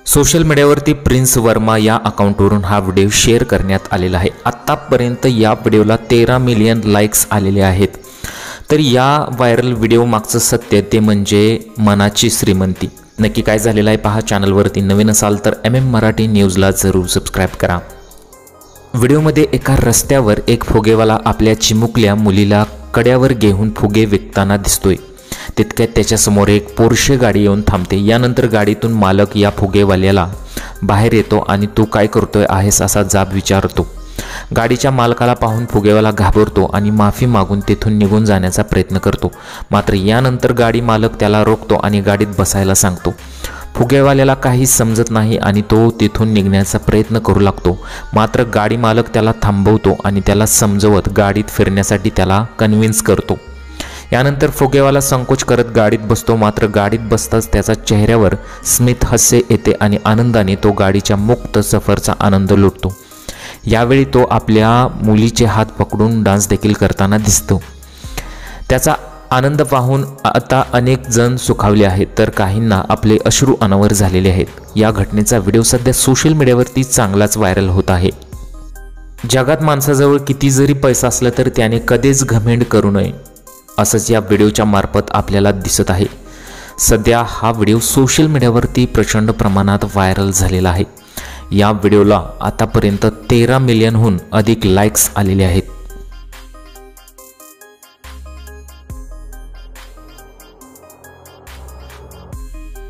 Social मीडियावरती prince Verma या अकाउंटवरून हा व्हिडिओ शेअर करण्यात आलेला आहे। आतापर्यंत या व्हिडिओला 13 मिलियन लाईक्स आलेले आहेत। तर या व्हायरल व्हिडिओ मागचं सत्य ते म्हणजे मनाची श्रीमंती। नक्की काय झालेलं आहे पहा। चॅनलवरती नवीन असाल तर मराठी न्यूजला जरूर सबस्क्राइब करा। व्हिडिओमध्ये एका रस्त्यावर एक फुगेवाला आपल्या चिमुकल्या मुलीला कड्यावर घेऊन फुगे विकताना दिसतोय। तितक्यात त्याच्यासमोर एक पोर्शे गाडी येऊन थांबते। यानंतर गाडीतून मालक या फुगेवाल्याला बाहेर येतो आणि तू काय करतोय आहेस असा जाब विचारतो। गाडीच्या मालकाला पाहून फुगेवाला घाबरतो आणि माफी मागून तेथून निघून जाण्याचा प्रयत्न करतो। मात्र यानंतर गाडी मालक त्याला रोखतो आणि गाडीत बसायला सांगतो। फुगेवाल्याला काही समजत नाही आणि तो तिथून निघण्याचा प्रयत्न करू लागतो। मात्र गाडी मालक त्याला थांबवतो आणि त्याला समजवत गाडीत फिरण्यासाठी त्याला कन्व्हिन्स करतो। यानंतर फुगेवाला संकोच करत गाडीत बसतो। मात्र गाडीत बसताच त्याच्या चेहऱ्यावर स्मित हास्य येते आणि आनंदाने तो गाडीच्या मुक्त सफरचा आनंद लुटतो। यावेळी तो आपल्या मुलीचे हात पकडून डान्स देखील करताना दिसतो। त्याचा आनंद पाहून आता अनेक जण सुखावले आहेत तर काहींना आपले अश्रू अनावर झालेले आहेत। या घटनेचा व्हिडिओ सध्या सोशल मीडियावरती चांगलाच व्हायरल होत आहे। जगात माणसाजवळ किती जरी पैसा असला तर त्याने कधीच घमेंड करू नये असंच या व्हिडिओच्या मार्फत आपल्याला दिसत आहे। सध्या हा व्हिडिओ सोशल मीडियावरती प्रचंड प्रमाणात व्हायरल झालेला आहे। या व्हिडिओला आतापर्यंत 13 मिलियनहून अधिक लाईक्स आलेले आहेत।